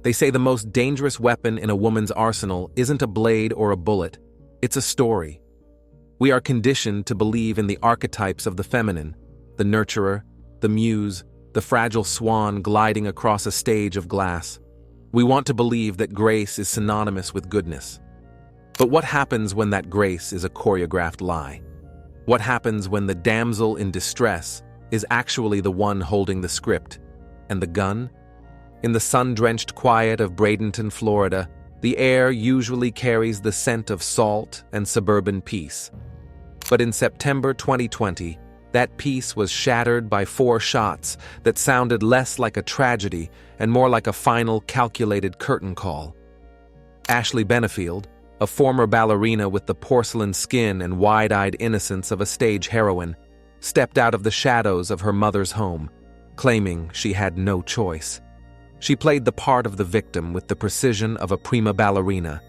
They say the most dangerous weapon in a woman's arsenal isn't a blade or a bullet, it's a story. We are conditioned to believe in the archetypes of the feminine, the nurturer, the muse, the fragile swan gliding across a stage of glass. We want to believe that grace is synonymous with goodness. But what happens when that grace is a choreographed lie? What happens when the damsel in distress is actually the one holding the script? And the gun? In the sun-drenched quiet of Bradenton, Florida, the air usually carries the scent of salt and suburban peace. But in September 2020, that peace was shattered by 4 shots that sounded less like a tragedy and more like a final calculated curtain call. Ashley Benefield, a former ballerina with the porcelain skin and wide-eyed innocence of a stage heroine, stepped out of the shadows of her mother's home, claiming she had no choice. She played the part of the victim with the precision of a prima ballerina.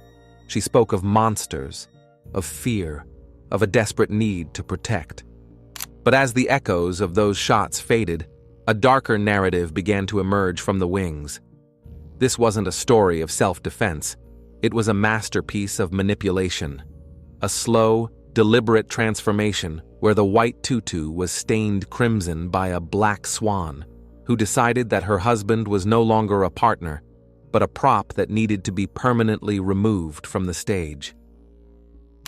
She spoke of monsters, of fear, of a desperate need to protect. But as the echoes of those shots faded, a darker narrative began to emerge from the wings. This wasn't a story of self-defense. It was a masterpiece of manipulation. A slow, deliberate transformation where the white tutu was stained crimson by a black swan, who decided that her husband was no longer a partner, but a prop that needed to be permanently removed from the stage.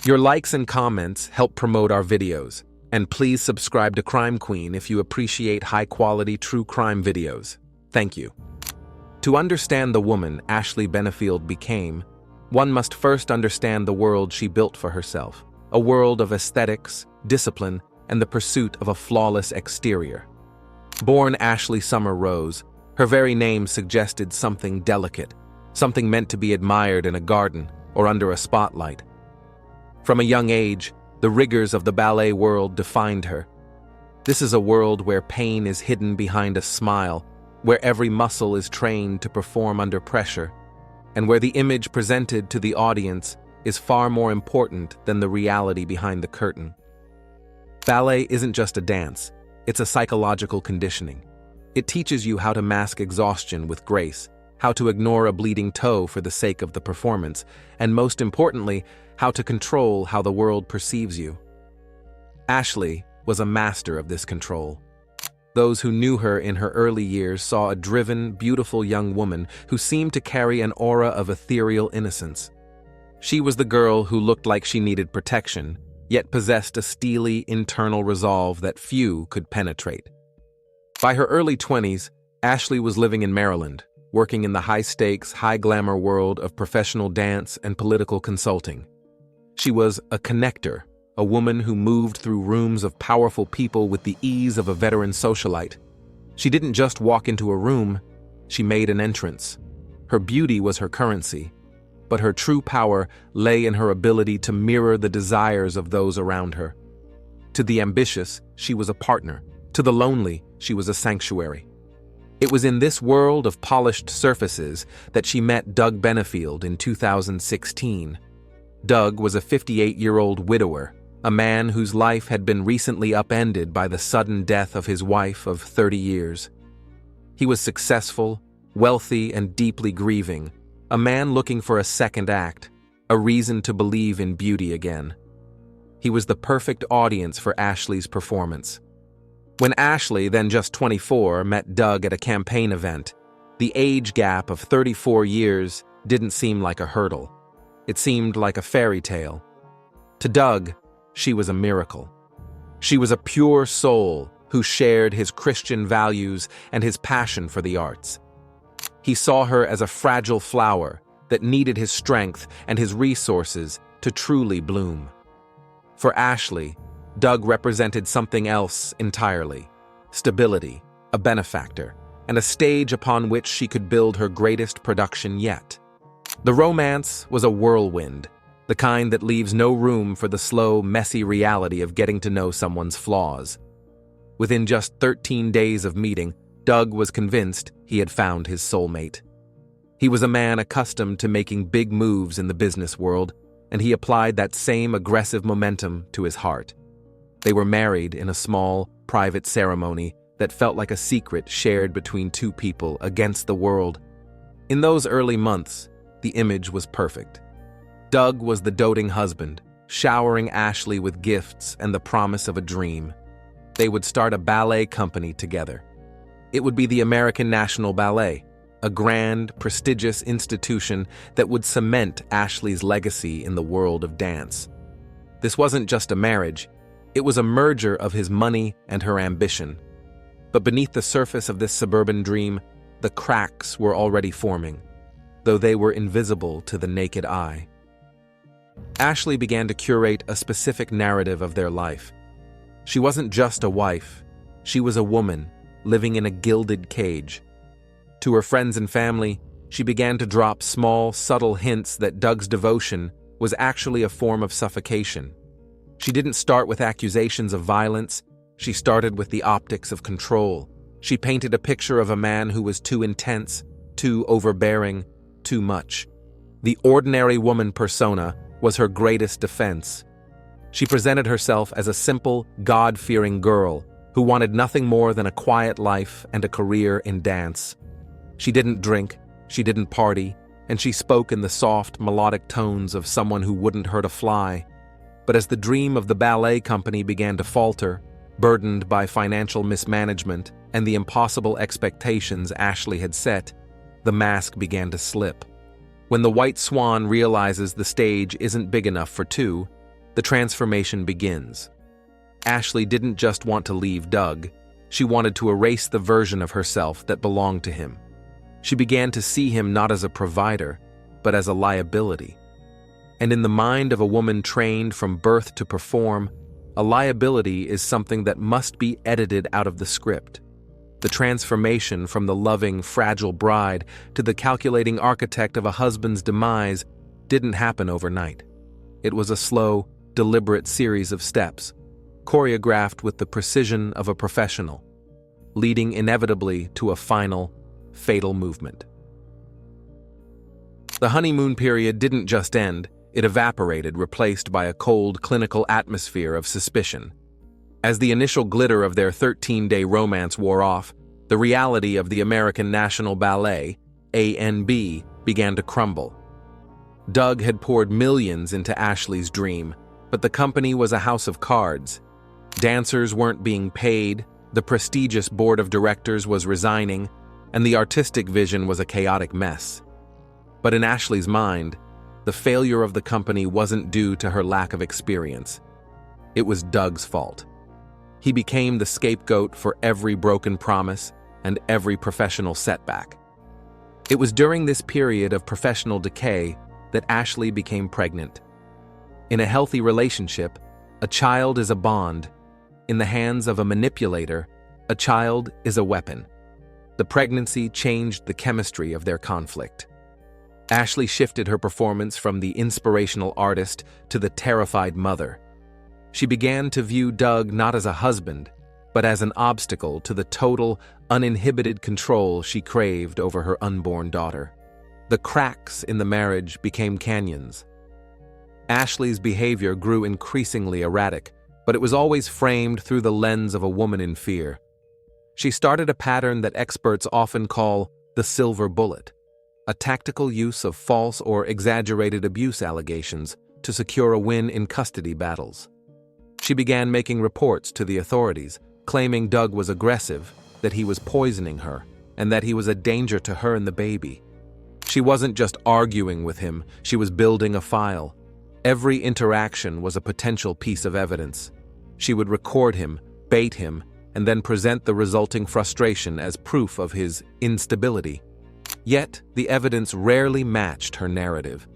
Your likes and comments help promote our videos. And please subscribe to Crime Queen if you appreciate high-quality true crime videos. Thank you. To understand the woman Ashley Benefield became, one must first understand the world she built for herself, a world of aesthetics, discipline, and the pursuit of a flawless exterior. Born Ashley Summer Rose, her very name suggested something delicate, something meant to be admired in a garden or under a spotlight. From a young age, the rigors of the ballet world defined her. This is a world where pain is hidden behind a smile, where every muscle is trained to perform under pressure, and where the image presented to the audience is far more important than the reality behind the curtain. Ballet isn't just a dance, it's a psychological conditioning. It teaches you how to mask exhaustion with grace, how to ignore a bleeding toe for the sake of the performance, and most importantly, how to control how the world perceives you. Ashley was a master of this control. Those who knew her in her early years saw a driven, beautiful young woman who seemed to carry an aura of ethereal innocence. She was the girl who looked like she needed protection, yet possessed a steely internal resolve that few could penetrate. By her early 20s, Ashley was living in Maryland, working in the high-stakes, high-glamour world of professional dance and political consulting. She was a connector, a woman who moved through rooms of powerful people with the ease of a veteran socialite. She didn't just walk into a room, she made an entrance. Her beauty was her currency, but her true power lay in her ability to mirror the desires of those around her. To the ambitious, she was a partner. To the lonely, she was a sanctuary. It was in this world of polished surfaces that she met Doug Benefield in 2016. Doug was a 58-year-old widower, a man whose life had been recently upended by the sudden death of his wife of 30 years. He was successful, wealthy, and deeply grieving, a man looking for a second act, a reason to believe in beauty again. He was the perfect audience for Ashley's performance. When Ashley, then just 24, met Doug at a campaign event, the age gap of 34 years didn't seem like a hurdle. It seemed like a fairy tale. To Doug, she was a miracle. She was a pure soul who shared his Christian values and his passion for the arts. He saw her as a fragile flower that needed his strength and his resources to truly bloom. For Ashley, Doug represented something else entirely: stability, a benefactor, and a stage upon which she could build her greatest production yet. The romance was a whirlwind, the kind that leaves no room for the slow, messy reality of getting to know someone's flaws. Within just 13 days of meeting, Doug was convinced he had found his soulmate. He was a man accustomed to making big moves in the business world, and he applied that same aggressive momentum to his heart. They were married in a small, private ceremony that felt like a secret shared between two people against the world. In those early months, the image was perfect. Doug was the doting husband, showering Ashley with gifts and the promise of a dream. They would start a ballet company together. It would be the American National Ballet, a grand, prestigious institution that would cement Ashley's legacy in the world of dance. This wasn't just a marriage, it was a merger of his money and her ambition. But beneath the surface of this suburban dream, the cracks were already forming, though they were invisible to the naked eye. Ashley began to curate a specific narrative of their life. She wasn't just a wife, she was a woman living in a gilded cage. To her friends and family, she began to drop small, subtle hints that Doug's devotion was actually a form of suffocation. She didn't start with accusations of violence, she started with the optics of control. She painted a picture of a man who was too intense, too overbearing, too much. The ordinary woman persona was her greatest defense. She presented herself as a simple, God-fearing girl who wanted nothing more than a quiet life and a career in dance. She didn't drink, she didn't party, and she spoke in the soft, melodic tones of someone who wouldn't hurt a fly. But as the dream of the ballet company began to falter, burdened by financial mismanagement and the impossible expectations Ashley had set, the mask began to slip. When the white swan realizes the stage isn't big enough for two, the transformation begins. Ashley didn't just want to leave Doug, she wanted to erase the version of herself that belonged to him. She began to see him not as a provider, but as a liability. And in the mind of a woman trained from birth to perform, a liability is something that must be edited out of the script. The transformation from the loving, fragile bride to the calculating architect of a husband's demise didn't happen overnight. It was a slow, deliberate series of steps, choreographed with the precision of a professional, leading inevitably to a final, fatal movement. The honeymoon period didn't just end, it evaporated, replaced by a cold, clinical atmosphere of suspicion. As the initial glitter of their 13-day romance wore off, the reality of the American National Ballet, ANB, began to crumble. Doug had poured millions into Ashley's dream, but the company was a house of cards. Dancers weren't being paid, the prestigious board of directors was resigning, and the artistic vision was a chaotic mess. But in Ashley's mind, the failure of the company wasn't due to her lack of experience. It was Doug's fault. He became the scapegoat for every broken promise and every professional setback. It was during this period of professional decay that Ashley became pregnant. In a healthy relationship, a child is a bond. In the hands of a manipulator, a child is a weapon. The pregnancy changed the chemistry of their conflict. Ashley shifted her performance from the inspirational artist to the terrified mother. She began to view Doug not as a husband, but as an obstacle to the total, uninhibited control she craved over her unborn daughter. The cracks in the marriage became canyons. Ashley's behavior grew increasingly erratic, but it was always framed through the lens of a woman in fear. She started a pattern that experts often call the silver bullet, a tactical use of false or exaggerated abuse allegations to secure a win in custody battles. She began making reports to the authorities, claiming Doug was aggressive, that he was poisoning her, and that he was a danger to her and the baby. She wasn't just arguing with him, she was building a file. Every interaction was a potential piece of evidence. She would record him, bait him, and then present the resulting frustration as proof of his instability. Yet, the evidence rarely matched her narrative.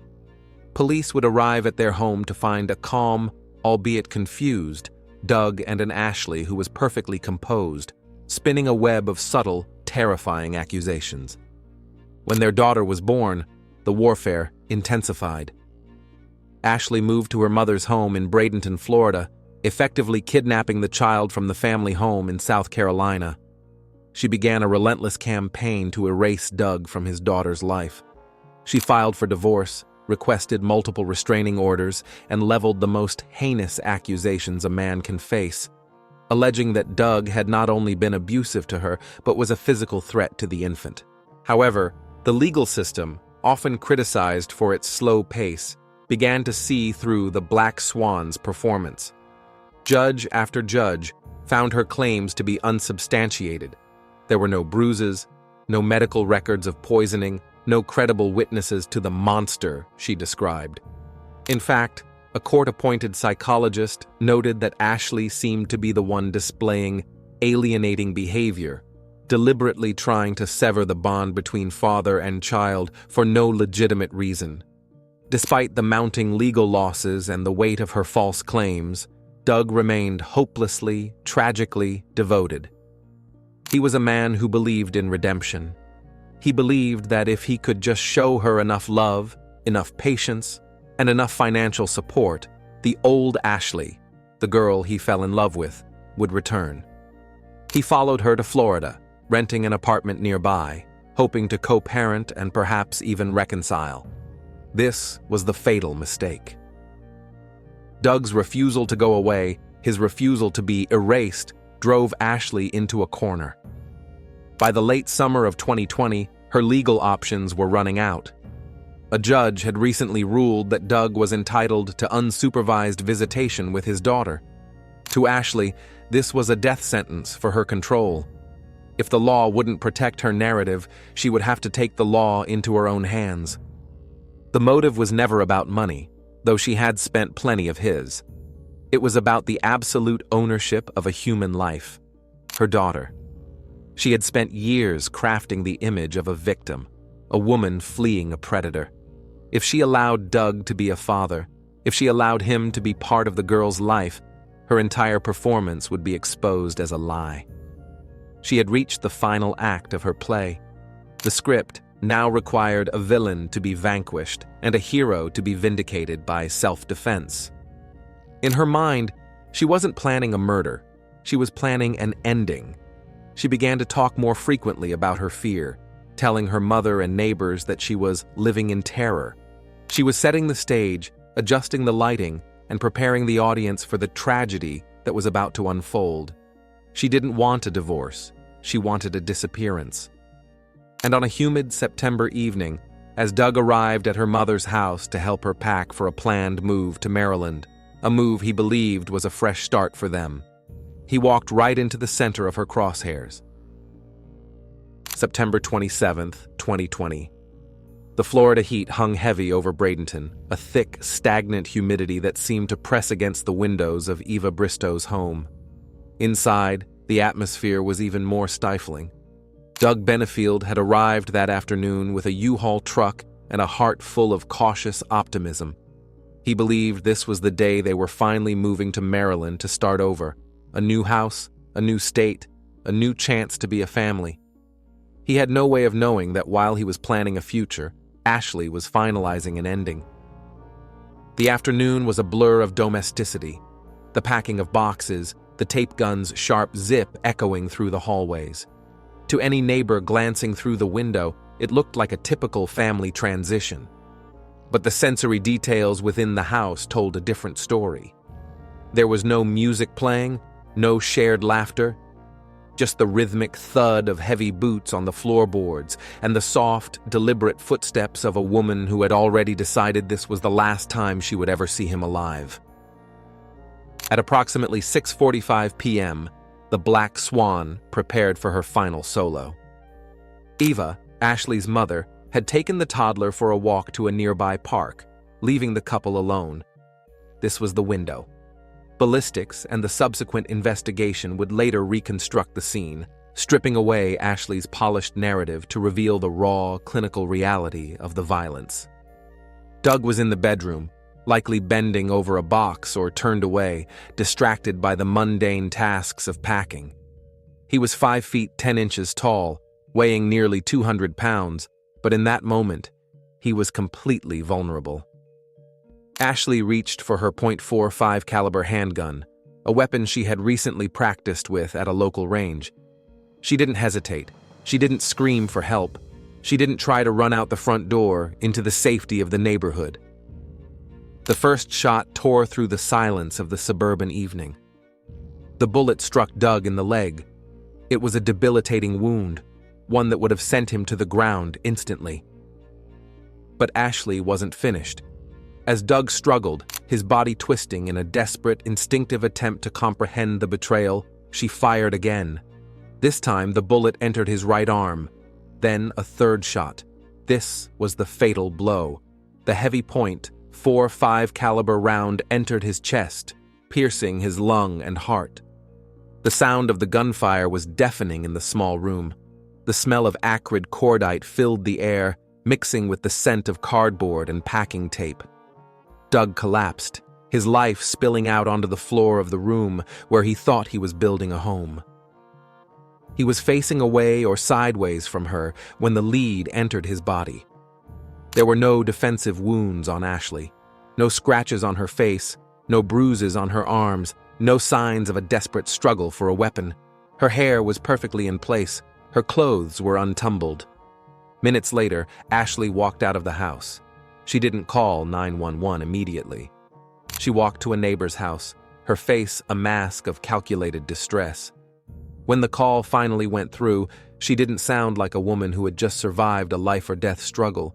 Police would arrive at their home to find a calm, albeit confused, Doug and an Ashley who was perfectly composed, spinning a web of subtle, terrifying accusations. When their daughter was born, the warfare intensified. Ashley moved to her mother's home in Bradenton, Florida, effectively kidnapping the child from the family home in South Carolina. She began a relentless campaign to erase Doug from his daughter's life. She filed for divorce, requested multiple restraining orders, and leveled the most heinous accusations a man can face, alleging that Doug had not only been abusive to her, but was a physical threat to the infant. However, The legal system, often criticized for its slow pace, began to see through the Black Swan's performance. Judge after judge found her claims to be unsubstantiated. There were no bruises, no medical records of poisoning, no credible witnesses to the monster she described. In fact, a court-appointed psychologist noted that Ashley seemed to be the one displaying alienating behavior, deliberately trying to sever the bond between father and child for no legitimate reason. Despite the mounting legal losses and the weight of her false claims, Doug remained hopelessly, tragically devoted. He was a man who believed in redemption. He believed that if he could just show her enough love, enough patience, and enough financial support, the old Ashley, the girl he fell in love with, would return. He followed her to Florida, renting an apartment nearby, hoping to co-parent and perhaps even reconcile. This was the fatal mistake. Doug's refusal to go away, his refusal to be erased, drove Ashley into a corner. By the late summer of 2020, her legal options were running out. A judge had recently ruled that Doug was entitled to unsupervised visitation with his daughter. To Ashley, this was a death sentence for her control. If the law wouldn't protect her narrative, she would have to take the law into her own hands. The motive was never about money, though she had spent plenty of his. It was about the absolute ownership of a human life, her daughter. She had spent years crafting the image of a victim, a woman fleeing a predator. If she allowed Doug to be a father, if she allowed him to be part of the girl's life, her entire performance would be exposed as a lie. She had reached the final act of her play. The script now required a villain to be vanquished and a hero to be vindicated by self-defense. In her mind, she wasn't planning a murder. She was planning an ending. She began to talk more frequently about her fear, telling her mother and neighbors that she was living in terror. She was setting the stage, adjusting the lighting, and preparing the audience for the tragedy that was about to unfold. She didn't want a divorce. She wanted a disappearance. And on a humid September evening, as Doug arrived at her mother's house to help her pack for a planned move to Maryland, a move he believed was a fresh start for them, he walked right into the center of her crosshairs. September 27th, 2020. The Florida heat hung heavy over Bradenton, a thick, stagnant humidity that seemed to press against the windows of Eva Bristow's home. Inside, the atmosphere was even more stifling. Doug Benefield had arrived that afternoon with a U-Haul truck and a heart full of cautious optimism. He believed this was the day they were finally moving to Maryland to start over. A new house, a new state, a new chance to be a family. He had no way of knowing that while he was planning a future, Ashley was finalizing an ending. The afternoon was a blur of domesticity. The packing of boxes, the tape gun's sharp zip echoing through the hallways. To any neighbor glancing through the window, it looked like a typical family transition. But the sensory details within the house told a different story. There was no music playing, no shared laughter, just the rhythmic thud of heavy boots on the floorboards and the soft, deliberate footsteps of a woman who had already decided this was the last time she would ever see him alive. At approximately 6:45 p.m., the Black Swan prepared for her final solo. Eva, Ashley's mother, had taken the toddler for a walk to a nearby park, leaving the couple alone. This was the window. Ballistics and the subsequent investigation would later reconstruct the scene, stripping away Ashley's polished narrative to reveal the raw, clinical reality of the violence. Doug was in the bedroom, likely bending over a box or turned away, distracted by the mundane tasks of packing. He was 5 feet 10 inches tall, weighing nearly 200 pounds, but in that moment, he was completely vulnerable. Ashley reached for her .45 caliber handgun, a weapon she had recently practiced with at a local range. She didn't hesitate. She didn't scream for help. She didn't try to run out the front door into the safety of the neighborhood. The first shot tore through the silence of the suburban evening. The bullet struck Doug in the leg. It was a debilitating wound, one that would have sent him to the ground instantly. But Ashley wasn't finished. As Doug struggled, his body twisting in a desperate, instinctive attempt to comprehend the betrayal, she fired again. This time, the bullet entered his right arm. Then a third shot. This was the fatal blow. The heavy point, .45 caliber round entered his chest, piercing his lung and heart. The sound of the gunfire was deafening in the small room. The smell of acrid cordite filled the air, mixing with the scent of cardboard and packing tape. Doug collapsed, his life spilling out onto the floor of the room where he thought he was building a home. He was facing away or sideways from her when the lead entered his body. There were no defensive wounds on Ashley, no scratches on her face, no bruises on her arms, no signs of a desperate struggle for a weapon. Her hair was perfectly in place, her clothes were untumbled. Minutes later, Ashley walked out of the house. She didn't call 911 immediately. She walked to a neighbor's house, her face a mask of calculated distress. When the call finally went through, she didn't sound like a woman who had just survived a life-or-death struggle.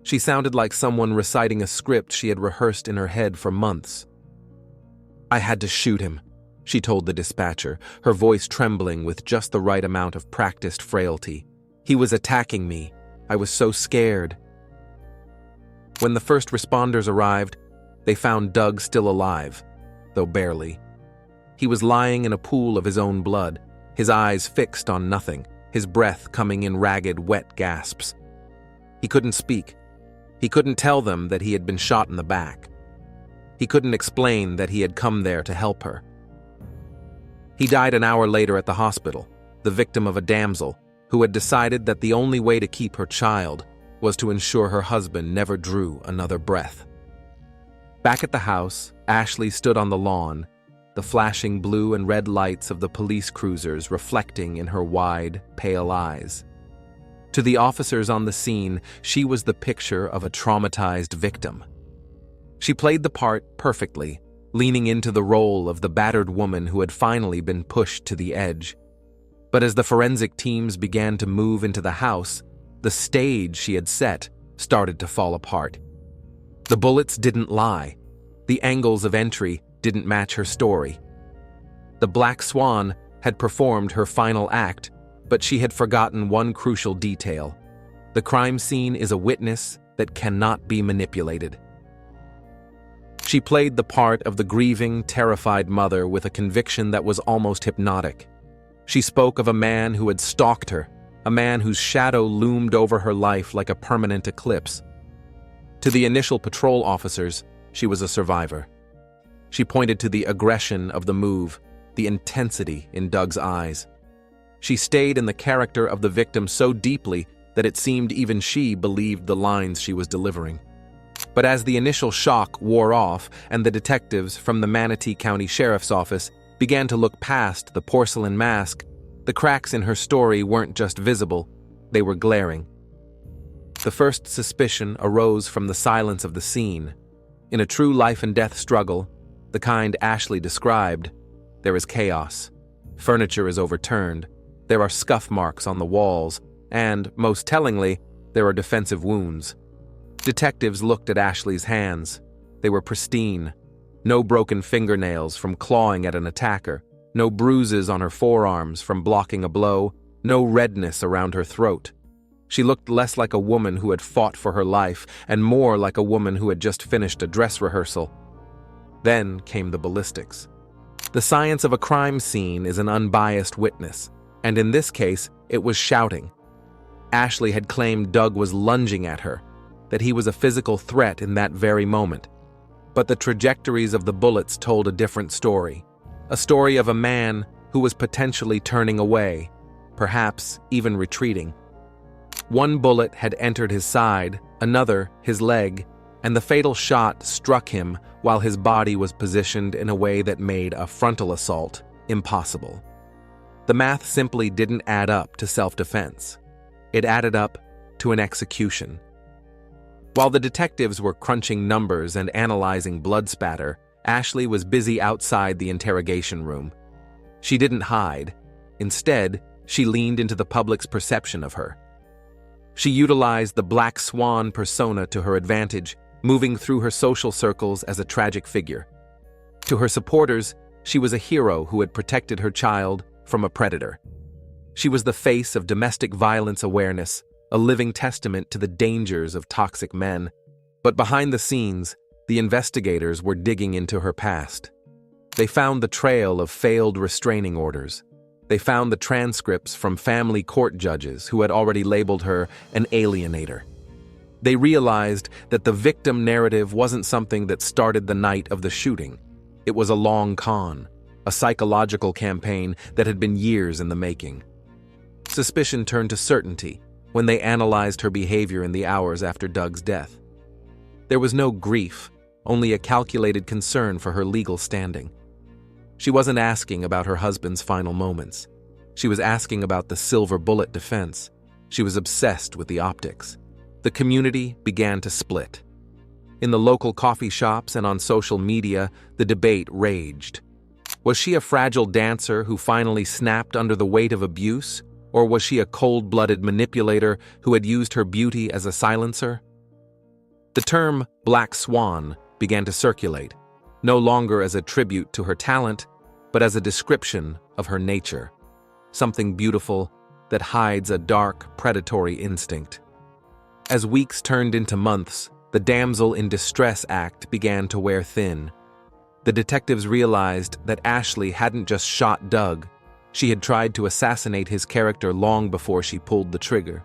She sounded like someone reciting a script she had rehearsed in her head for months. "I had to shoot him," she told the dispatcher, her voice trembling with just the right amount of practiced frailty. "He was attacking me. I was so scared." When the first responders arrived, they found Doug still alive, though barely. He was lying in a pool of his own blood, his eyes fixed on nothing, his breath coming in ragged, wet gasps. He couldn't speak. He couldn't tell them that he had been shot in the back. He couldn't explain that he had come there to help her. He died an hour later at the hospital, the victim of a damsel who had decided that the only way to keep her child was to ensure her husband never drew another breath. Back at the house, Ashley stood on the lawn, the flashing blue and red lights of the police cruisers reflecting in her wide, pale eyes. To the officers on the scene, she was the picture of a traumatized victim. She played the part perfectly, leaning into the role of the battered woman who had finally been pushed to the edge. But as the forensic teams began to move into the house, the stage she had set started to fall apart. The bullets didn't lie. The angles of entry didn't match her story. The Black Swan had performed her final act, but she had forgotten one crucial detail. The crime scene is a witness that cannot be manipulated. She played the part of the grieving, terrified mother with a conviction that was almost hypnotic. She spoke of a man who had stalked her, a man whose shadow loomed over her life like a permanent eclipse. To the initial patrol officers, she was a survivor. She pointed to the aggression of the move, the intensity in Doug's eyes. She stayed in the character of the victim so deeply that it seemed even she believed the lines she was delivering. But as the initial shock wore off and the detectives from the Manatee County Sheriff's Office began to look past the porcelain mask, the cracks in her story weren't just visible, they were glaring. The first suspicion arose from the silence of the scene. In a true life-and-death struggle, the kind Ashley described, there is chaos. Furniture is overturned, there are scuff marks on the walls, and, most tellingly, there are defensive wounds. Detectives looked at Ashley's hands. They were pristine. No broken fingernails from clawing at an attacker, no bruises on her forearms from blocking a blow, no redness around her throat. She looked less like a woman who had fought for her life and more like a woman who had just finished a dress rehearsal. Then came the ballistics. The science of a crime scene is an unbiased witness, and in this case, it was shouting. Ashley had claimed Doug was lunging at her, that he was a physical threat in that very moment. But the trajectories of the bullets told a different story, a story of a man who was potentially turning away, perhaps even retreating. One bullet had entered his side, another his leg, and the fatal shot struck him while his body was positioned in a way that made a frontal assault impossible. The math simply didn't add up to self-defense. It added up to an execution. While the detectives were crunching numbers and analyzing blood spatter, Ashley was busy outside the interrogation room. She didn't hide. Instead, She leaned into the public's perception of her. She utilized the Black Swan persona to her advantage, moving through her social circles as a tragic figure. To her supporters, she was a hero who had protected her child from a predator. She was the face of domestic violence awareness, a living testament to the dangers of toxic men. But behind the scenes, the investigators were digging into her past. They found the trail of failed restraining orders. They found the transcripts from family court judges who had already labeled her an alienator. They realized that the victim narrative wasn't something that started the night of the shooting. It was a long con, a psychological campaign that had been years in the making. Suspicion turned to certainty when they analyzed her behavior in the hours after Doug's death. There was no grief, only a calculated concern for her legal standing. She wasn't asking about her husband's final moments. She was asking about the silver bullet defense. She was obsessed with the optics. The community began to split. In the local coffee shops and on social media, the debate raged. Was she a fragile dancer who finally snapped under the weight of abuse, or was she a cold-blooded manipulator who had used her beauty as a silencer? The term Black Swan began to circulate, no longer as a tribute to her talent, but as a description of her nature, something beautiful that hides a dark, predatory instinct. As weeks turned into months, the damsel in distress act began to wear thin. The detectives realized that Ashley hadn't just shot Doug. She had tried to assassinate his character long before she pulled the trigger.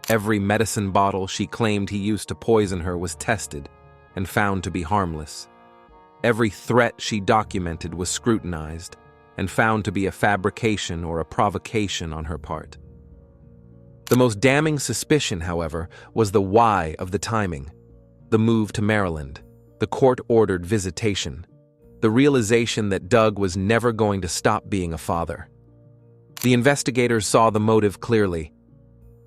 Every medicine bottle she claimed he used to poison her was tested and found to be harmless. Every threat she documented was scrutinized and found to be a fabrication or a provocation on her part. The most damning suspicion, however, was the why of the timing. The move to Maryland, the court-ordered visitation, the realization that Doug was never going to stop being a father. The investigators saw the motive clearly.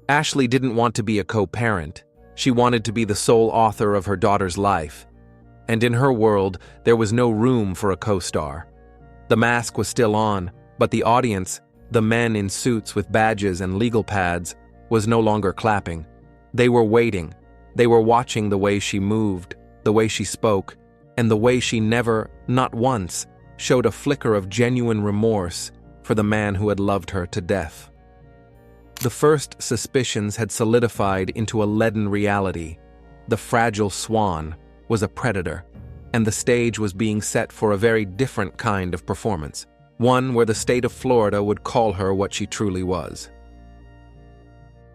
Ashley didn't want to be a co-parent. She wanted to be the sole author of her daughter's life. And in her world, there was no room for a co-star. The mask was still on, but the audience, the men in suits with badges and legal pads, was no longer clapping. They were waiting. They were watching the way she moved, the way she spoke, and the way she never, not once, showed a flicker of genuine remorse for the man who had loved her to death. The first suspicions had solidified into a leaden reality. The fragile Swan was a predator, and the stage was being set for a very different kind of performance, one where the state of Florida would call her what she truly was.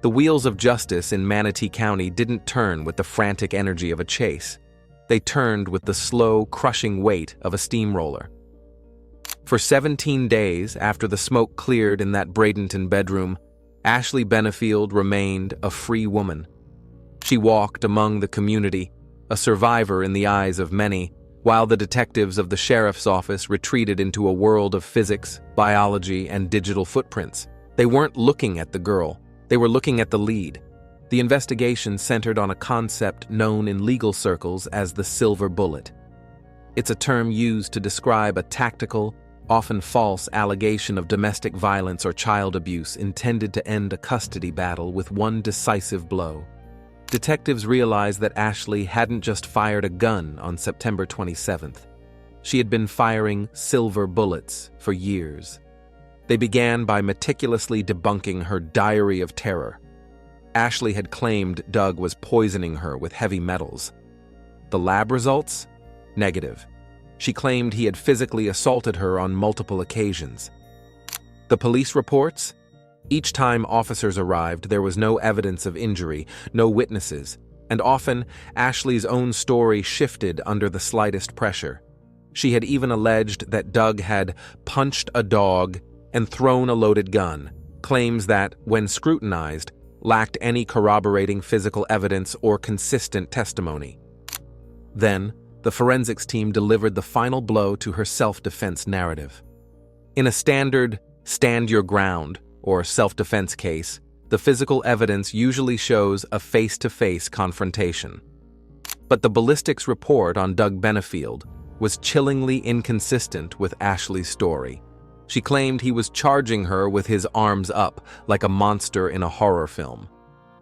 The wheels of justice in Manatee County didn't turn with the frantic energy of a chase. They turned with the slow, crushing weight of a steamroller. For 17 days after the smoke cleared in that Bradenton bedroom, Ashley Benefield remained a free woman. She walked among the community, a survivor in the eyes of many, while the detectives of the sheriff's office retreated into a world of physics, biology, and digital footprints. They weren't looking at the girl. They were looking at the lead. The investigation centered on a concept known in legal circles as the silver bullet. It's a term used to describe a tactical, often false allegation of domestic violence or child abuse intended to end a custody battle with one decisive blow. Detectives realized that Ashley hadn't just fired a gun on September 27th. She had been firing silver bullets for years. They began by meticulously debunking her diary of terror. Ashley had claimed Doug was poisoning her with heavy metals. The lab results? Negative. She claimed he had physically assaulted her on multiple occasions. The police reports? Each time officers arrived, there was no evidence of injury, no witnesses, and often Ashley's own story shifted under the slightest pressure. She had even alleged that Doug had punched a dog and thrown a loaded gun, claims that, when scrutinized, lacked any corroborating physical evidence or consistent testimony. Then, the forensics team delivered the final blow to her self-defense narrative. In a standard stand your ground or self-defense case, the physical evidence usually shows a face-to-face confrontation. But the ballistics report on Doug Benefield was chillingly inconsistent with Ashley's story. She claimed he was charging her with his arms up, like a monster in a horror film.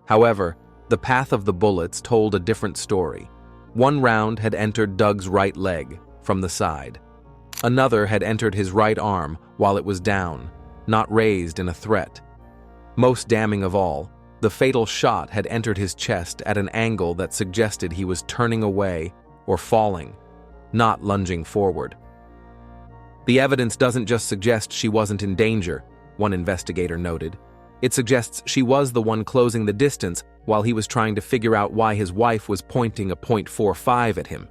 However, the path of the bullets told a different story. One round had entered Doug's right leg, from the side. Another had entered his right arm while it was down, not raised in a threat. Most damning of all, the fatal shot had entered his chest at an angle that suggested he was turning away or falling, not lunging forward. The evidence doesn't just suggest she wasn't in danger, one investigator noted. It suggests she was the one closing the distance while he was trying to figure out why his wife was pointing a .45 at him.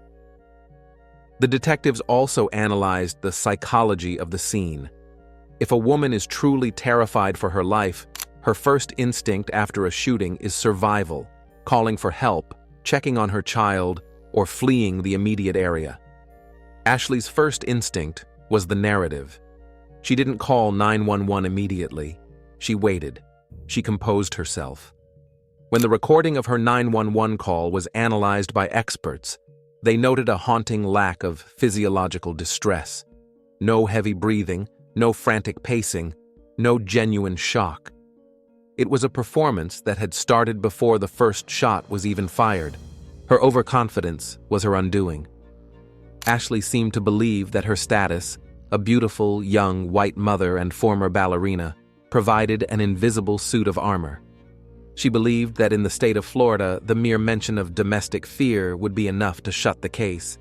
The detectives also analyzed the psychology of the scene. If a woman is truly terrified for her life, her first instinct after a shooting is survival, calling for help, checking on her child, or fleeing the immediate area. Ashley's first instinct was the narrative. She didn't call 911 immediately. She waited. She composed herself. When the recording of her 911 call was analyzed by experts, they noted a haunting lack of physiological distress. No heavy breathing, no frantic pacing, no genuine shock. It was a performance that had started before the first shot was even fired. Her overconfidence was her undoing. Ashley seemed to believe that her status, a beautiful, young, white mother and former ballerina, provided an invisible suit of armor. She believed that in the state of Florida, the mere mention of domestic fear would be enough to shut the case.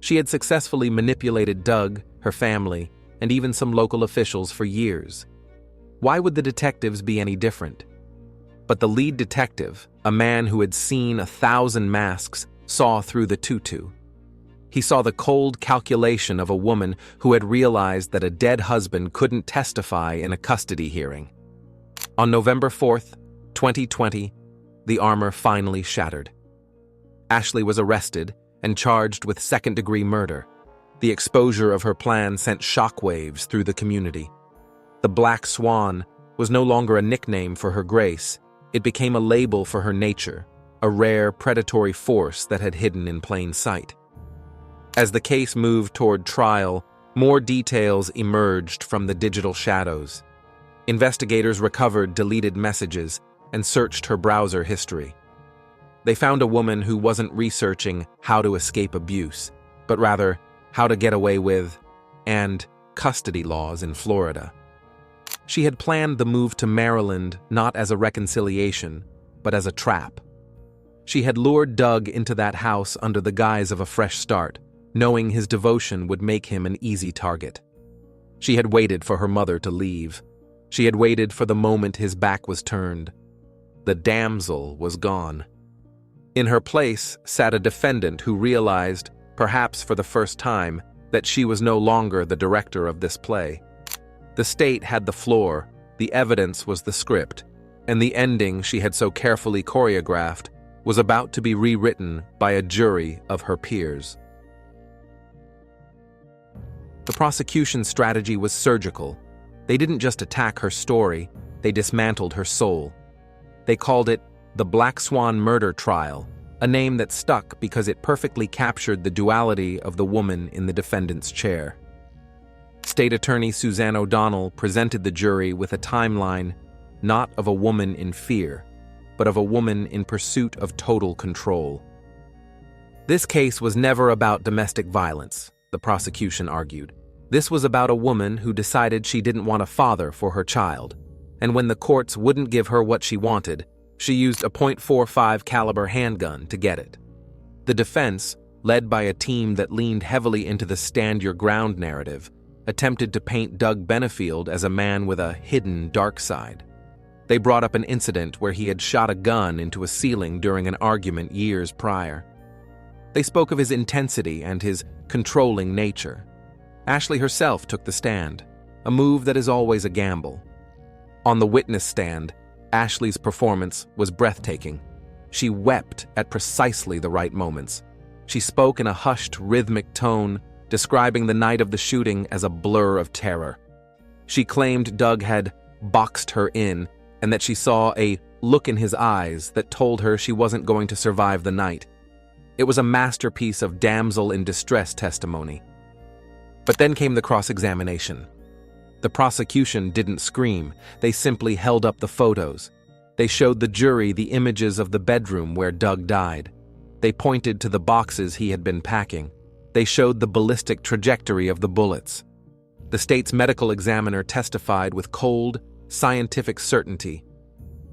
She had successfully manipulated Doug, her family, and even some local officials for years. Why would the detectives be any different? But the lead detective, a man who had seen 1,000 masks, saw through the tutu. He saw the cold calculation of a woman who had realized that a dead husband couldn't testify in a custody hearing. On November 4th, 2020, the armor finally shattered. Ashley was arrested and charged with second-degree murder. The exposure of her plan sent shockwaves through the community. The Black Swan was no longer a nickname for her grace. It became a label for her nature, a rare predatory force that had hidden in plain sight. As the case moved toward trial, more details emerged from the digital shadows. Investigators recovered deleted messages and searched her browser history. They found a woman who wasn't researching how to escape abuse, but rather how to get away with and custody laws in Florida. She had planned the move to Maryland not as a reconciliation, but as a trap. She had lured Doug into that house under the guise of a fresh start, knowing his devotion would make him an easy target. She had waited for her mother to leave. She had waited for the moment his back was turned. The damsel was gone. In her place sat a defendant who realized, perhaps for the first time, that she was no longer the director of this play. The state had the floor, the evidence was the script, and the ending she had so carefully choreographed was about to be rewritten by a jury of her peers. The prosecution's strategy was surgical. They didn't just attack her story, they dismantled her soul. They called it the Black Swan Murder Trial, a name that stuck because it perfectly captured the duality of the woman in the defendant's chair. State Attorney Suzanne O'Donnell presented the jury with a timeline not of a woman in fear, but of a woman in pursuit of total control. This case was never about domestic violence, the prosecution argued. This was about a woman who decided she didn't want a father for her child, and when the courts wouldn't give her what she wanted, she used a .45 caliber handgun to get it. The defense, led by a team that leaned heavily into the stand your ground narrative, attempted to paint Doug Benefield as a man with a hidden dark side. They brought up an incident where he had shot a gun into a ceiling during an argument years prior. They spoke of his intensity and his controlling nature. Ashley herself took the stand, a move that is always a gamble. On the witness stand, Ashley's performance was breathtaking. She wept at precisely the right moments. She spoke in a hushed, rhythmic tone, describing the night of the shooting as a blur of terror. She claimed Doug had boxed her in and that she saw a look in his eyes that told her she wasn't going to survive the night. It was a masterpiece of damsel in distress testimony. But then came the cross-examination. The prosecution didn't scream, they simply held up the photos. They showed the jury the images of the bedroom where Doug died. They pointed to the boxes he had been packing. They showed the ballistic trajectory of the bullets. The state's medical examiner testified with cold, scientific certainty.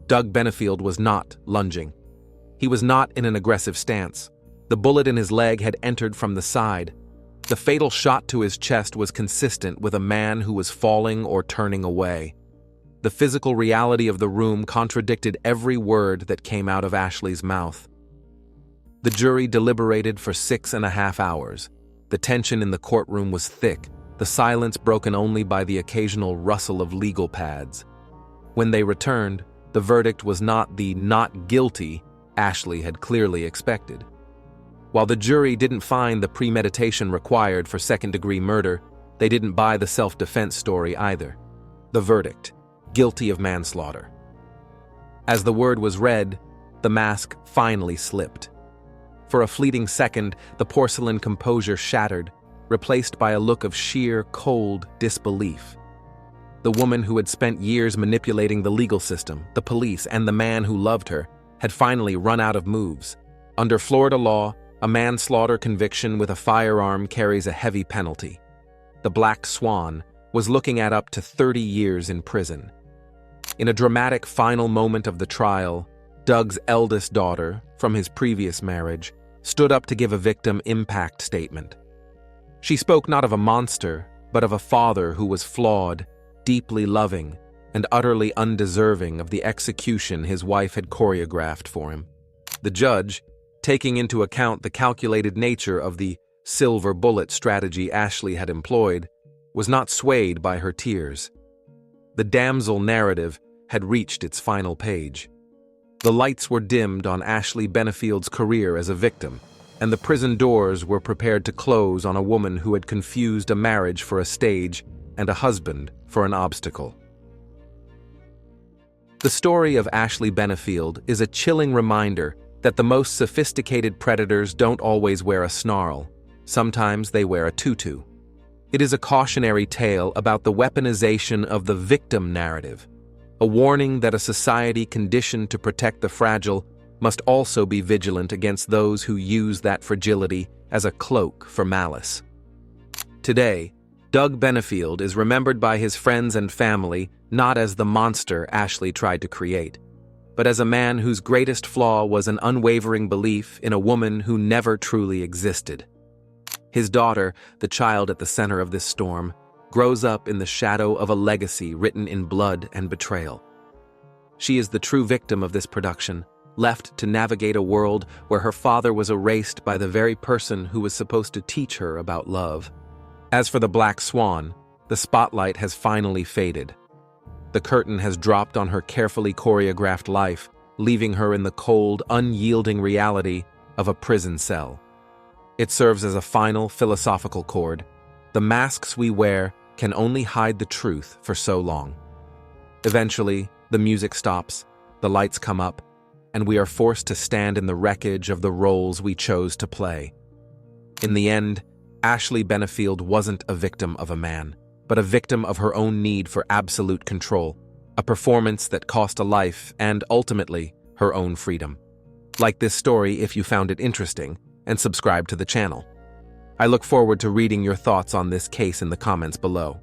Doug Benefield was not lunging. He was not in an aggressive stance. The bullet in his leg had entered from the side. The fatal shot to his chest was consistent with a man who was falling or turning away. The physical reality of the room contradicted every word that came out of Ashley's mouth. The jury deliberated for 6.5 hours. The tension in the courtroom was thick, the silence broken only by the occasional rustle of legal pads. When they returned, the verdict was not the not guilty Ashley had clearly expected. While the jury didn't find the premeditation required for second-degree murder, they didn't buy the self-defense story either. The verdict: guilty of manslaughter. As the word was read, the mask finally slipped. For a fleeting second, the porcelain composure shattered, replaced by a look of sheer, cold disbelief. The woman who had spent years manipulating the legal system, the police, and the man who loved her had finally run out of moves. Under Florida law, a manslaughter conviction with a firearm carries a heavy penalty. The Black Swan was looking at up to 30 years in prison. In a dramatic final moment of the trial, Doug's eldest daughter, from his previous marriage, stood up to give a victim impact statement. She spoke not of a monster, but of a father who was flawed, deeply loving, and utterly undeserving of the execution his wife had choreographed for him. The judge, taking into account the calculated nature of the silver bullet strategy Ashley had employed, was not swayed by her tears. The damsel narrative had reached its final page. The lights were dimmed on Ashley Benefield's career as a victim, and the prison doors were prepared to close on a woman who had confused a marriage for a stage and a husband for an obstacle. The story of Ashley Benefield is a chilling reminder that the most sophisticated predators don't always wear a snarl. Sometimes they wear a tutu. It is a cautionary tale about the weaponization of the victim narrative, a warning that a society conditioned to protect the fragile must also be vigilant against those who use that fragility as a cloak for malice. Today, Doug Benefield is remembered by his friends and family not as the monster Ashley tried to create, but as a man whose greatest flaw was an unwavering belief in a woman who never truly existed. His daughter, the child at the center of this storm, grows up in the shadow of a legacy written in blood and betrayal. She is the true victim of this production, left to navigate a world where her father was erased by the very person who was supposed to teach her about love. As for the Black Swan, the spotlight has finally faded. The curtain has dropped on her carefully choreographed life, leaving her in the cold, unyielding reality of a prison cell. It serves as a final philosophical chord. The masks we wear can only hide the truth for so long. Eventually, the music stops, the lights come up, and we are forced to stand in the wreckage of the roles we chose to play. In the end, Ashley Benefield wasn't a victim of a man, but a victim of her own need for absolute control, a performance that cost a life and, ultimately, her own freedom. Like this story if you found it interesting, and subscribe to the channel. I look forward to reading your thoughts on this case in the comments below.